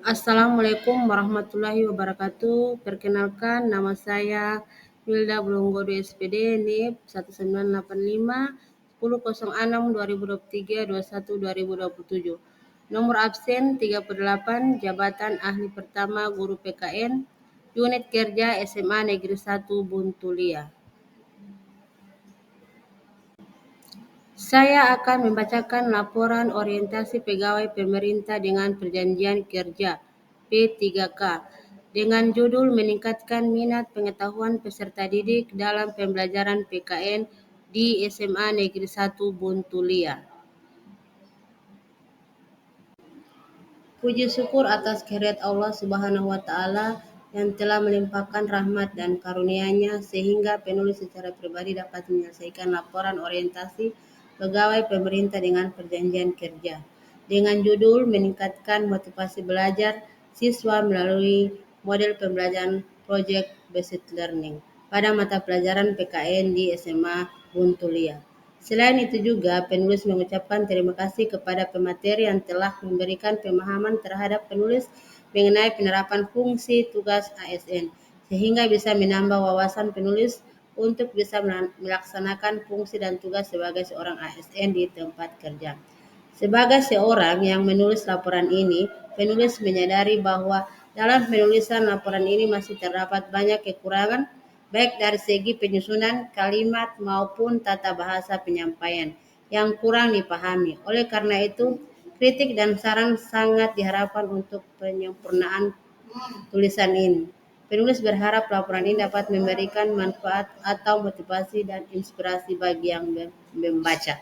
Assalamualaikum warahmatullahi wabarakatuh. Perkenalkan, nama saya Wilda Bulonggodo SPD, NIP 1985 1006 2023 21 2027. Nomor absen 38, jabatan ahli pertama guru PKN, unit kerja SMA Negeri 1 Buntulia. Saya akan membacakan laporan orientasi pegawai pemerintah dengan perjanjian kerja P3K dengan judul meningkatkan minat pengetahuan peserta didik dalam pembelajaran PKN di SMA Negeri 1 Buntulia. Puji syukur atas kehadirat Allah Subhanahu wa taala yang telah melimpahkan rahmat dan karunia-Nya sehingga penulis secara pribadi dapat menyelesaikan laporan orientasi pegawai pemerintah dengan perjanjian kerja dengan judul meningkatkan motivasi belajar siswa melalui model pembelajaran Project Based Learning pada mata pelajaran PKN di SMA Buntulia. Selain itu juga penulis mengucapkan terima kasih kepada pemateri yang telah memberikan pemahaman terhadap penulis mengenai penerapan fungsi tugas ASN sehingga bisa menambah wawasan penulis untuk bisa melaksanakan fungsi dan tugas sebagai seorang ASN di tempat kerja. Sebagai seorang yang menulis laporan ini, penulis menyadari bahwa dalam penulisan laporan ini masih terdapat banyak kekurangan baik dari segi penyusunan kalimat maupun tata bahasa penyampaian yang kurang dipahami. Oleh karena itu, kritik dan saran sangat diharapkan untuk penyempurnaan tulisan ini. Penulis berharap laporan ini dapat memberikan manfaat atau motivasi dan inspirasi bagi yang membaca.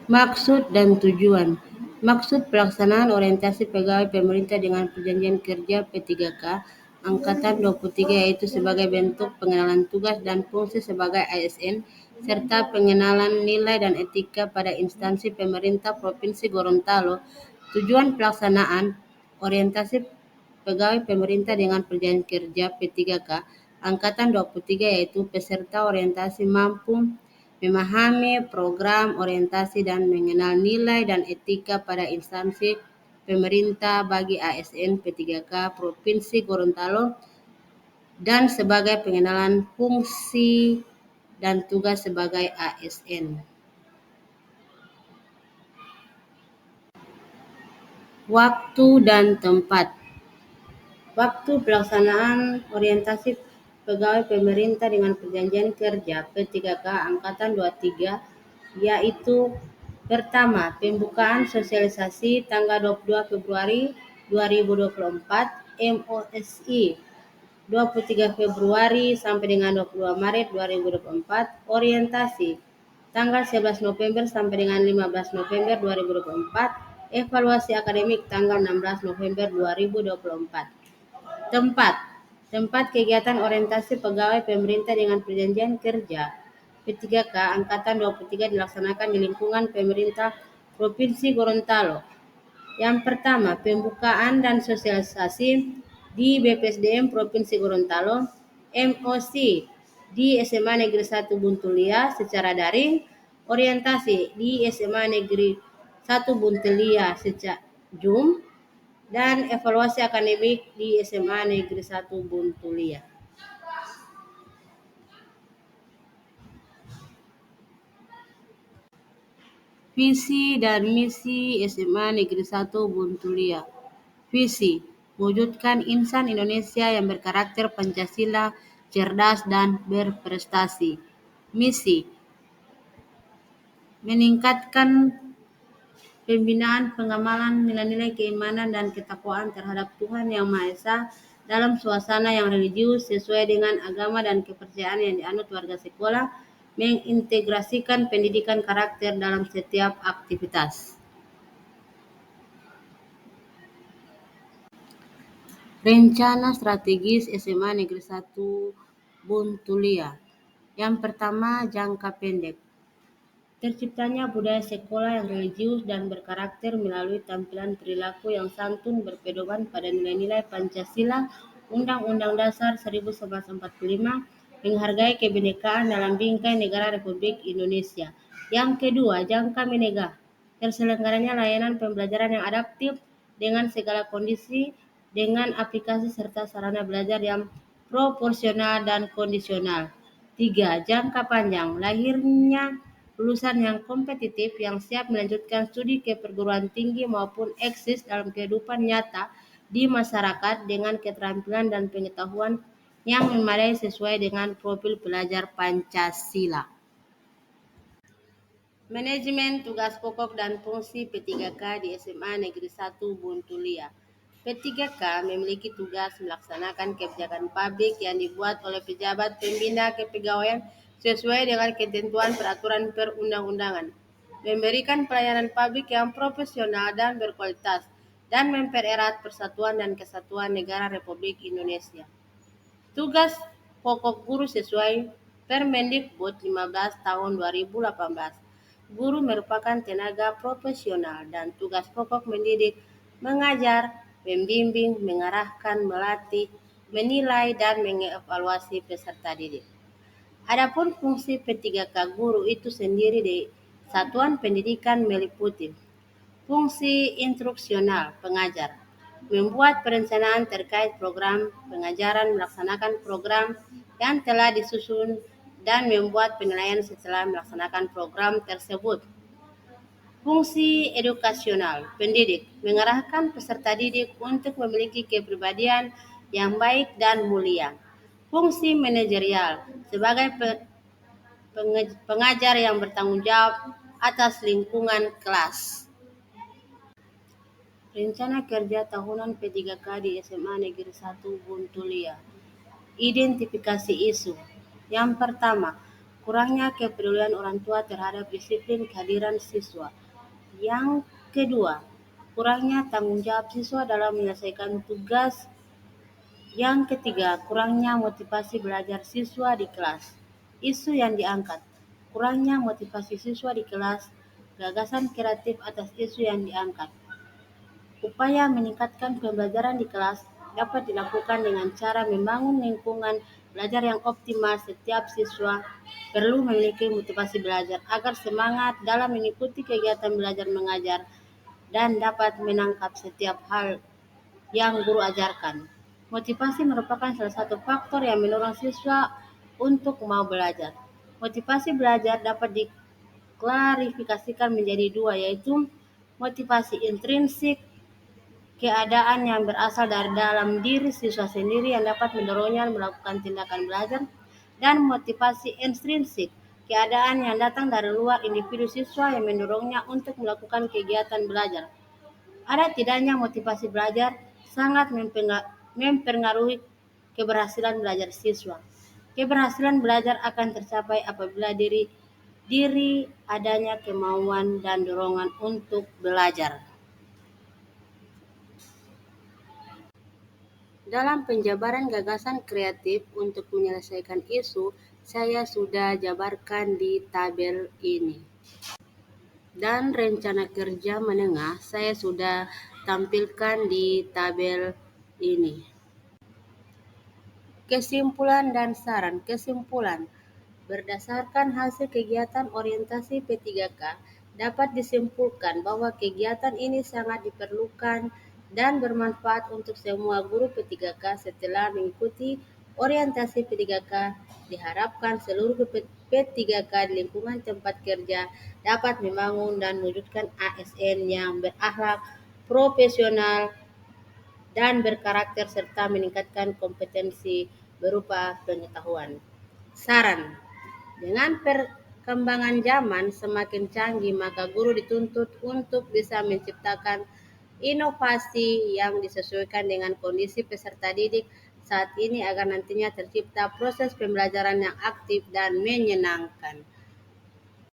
Maksud dan tujuan. Maksud pelaksanaan orientasi pegawai pemerintah dengan perjanjian kerja P3K Angkatan 23 yaitu sebagai bentuk pengenalan tugas dan fungsi sebagai ASN serta pengenalan nilai dan etika pada instansi pemerintah Provinsi Gorontalo. Tujuan pelaksanaan orientasi pegawai pemerintah dengan perjanjian kerja P3K Angkatan 23 yaitu peserta orientasi mampu memahami program orientasi dan mengenal nilai dan etika pada instansi pemerintah bagi ASN P3K Provinsi Gorontalo dan sebagai pengenalan fungsi dan tugas sebagai ASN. Waktu dan tempat. Waktu pelaksanaan orientasi pegawai pemerintah dengan perjanjian kerja P3K Angkatan 23 yaitu pertama, pembukaan sosialisasi tanggal 22 Februari 2024 MOSI 23 Februari sampai dengan 22 Maret 2024 orientasi tanggal 11 November sampai dengan 15 November 2024 evaluasi akademik tanggal 16 November 2024. Tempat kegiatan orientasi pegawai pemerintah dengan perjanjian kerja P3K Angkatan 23 dilaksanakan di lingkungan pemerintah Provinsi Gorontalo. Yang pertama, pembukaan dan sosialisasi di BPSDM Provinsi Gorontalo, MOC di SMA Negeri 1 Buntulia secara daring, orientasi di SMA Negeri 1 Buntulia secara Zoom, dan evaluasi akademik di SMA Negeri 1 Buntulia. Visi dan misi SMA Negeri 1 Buntulia. Visi, wujudkan insan Indonesia yang berkarakter Pancasila, cerdas dan berprestasi. Misi, meningkatkan pembinaan pengamalan nilai-nilai keimanan dan ketakwaan terhadap Tuhan Yang Maha Esa dalam suasana yang religius sesuai dengan agama dan kepercayaan yang dianut warga sekolah, mengintegrasikan pendidikan karakter dalam setiap aktivitas. Rencana strategis SMA Negeri 1 Buntulia. Yang pertama, jangka pendek. Terciptanya budaya sekolah yang religius dan berkarakter melalui tampilan perilaku yang santun berpedoman pada nilai-nilai Pancasila Undang-Undang Dasar 1945 menghargai kebinekaan dalam bingkai negara Republik Indonesia. Yang kedua, jangka menengah, terselenggaranya layanan pembelajaran yang adaptif dengan segala kondisi dengan aplikasi serta sarana belajar yang proporsional dan kondisional. Tiga, jangka panjang, lahirnya lulusan yang kompetitif yang siap melanjutkan studi ke perguruan tinggi maupun eksis dalam kehidupan nyata di masyarakat dengan keterampilan dan pengetahuan yang memadai sesuai dengan profil pelajar Pancasila. Manajemen tugas pokok dan fungsi P3K di SMA Negeri 1 Buntulia. P3K memiliki tugas melaksanakan kebijakan publik yang dibuat oleh pejabat pembina kepegawaian sesuai dengan ketentuan peraturan perundang-undangan, memberikan pelayanan publik yang profesional dan berkualitas, dan mempererat persatuan dan kesatuan negara Republik Indonesia. Tugas pokok guru sesuai Permendikbud 15 tahun 2018. Guru merupakan tenaga profesional dan tugas pokok mendidik, mengajar, membimbing, mengarahkan, melatih, menilai, dan mengevaluasi peserta didik. Adapun fungsi P3K guru itu sendiri di satuan pendidikan meliputi fungsi instruksional pengajar, membuat perencanaan terkait program pengajaran, melaksanakan program yang telah disusun, dan membuat penilaian setelah melaksanakan program tersebut. Fungsi edukasional pendidik, mengarahkan peserta didik untuk memiliki kepribadian yang baik dan mulia. Fungsi manajerial sebagai pengajar yang bertanggung jawab atas lingkungan kelas. Rencana kerja tahunan P3K di SMA Negeri 1 Buntulia. Identifikasi isu. Yang pertama, kurangnya kepedulian orang tua terhadap disiplin kehadiran siswa. Yang kedua, kurangnya tanggung jawab siswa dalam menyelesaikan tugas. Yang ketiga, kurangnya motivasi belajar siswa di kelas. Isu yang diangkat, kurangnya motivasi siswa di kelas, gagasan kreatif atas isu yang diangkat. Upaya meningkatkan pembelajaran di kelas dapat dilakukan dengan cara membangun lingkungan belajar yang optimal. Setiap siswa perlu memiliki motivasi belajar agar semangat dalam mengikuti kegiatan belajar mengajar dan dapat menangkap setiap hal yang guru ajarkan. Motivasi merupakan salah satu faktor yang mendorong siswa untuk mau belajar. Motivasi belajar dapat diklarifikasikan menjadi dua, yaitu motivasi intrinsik, keadaan yang berasal dari dalam diri siswa sendiri yang dapat mendorongnya melakukan tindakan belajar, dan motivasi ekstrinsik, keadaan yang datang dari luar individu siswa yang mendorongnya untuk melakukan kegiatan belajar. Ada tidaknya motivasi belajar sangat mempengaruhi keberhasilan belajar siswa. Keberhasilan belajar akan tercapai apabila diri adanya kemauan dan dorongan untuk belajar. Dalam penjabaran gagasan kreatif untuk menyelesaikan isu, saya sudah jabarkan di tabel ini. Dan rencana kerja menengah saya sudah tampilkan di tabel ini. Kesimpulan dan saran. Kesimpulan. Berdasarkan hasil kegiatan orientasi P3K, dapat disimpulkan bahwa kegiatan ini sangat diperlukan dan bermanfaat untuk semua guru P3K. Setelah mengikuti orientasi P3K, diharapkan seluruh P3K di lingkungan tempat kerja dapat membangun dan mewujudkan ASN yang berakhlak, profesional, dan berkarakter serta meningkatkan kompetensi berupa pengetahuan. Saran. Dengan perkembangan zaman semakin canggih, maka guru dituntut untuk bisa menciptakan inovasi yang disesuaikan dengan kondisi peserta didik saat ini agar nantinya tercipta proses pembelajaran yang aktif dan menyenangkan.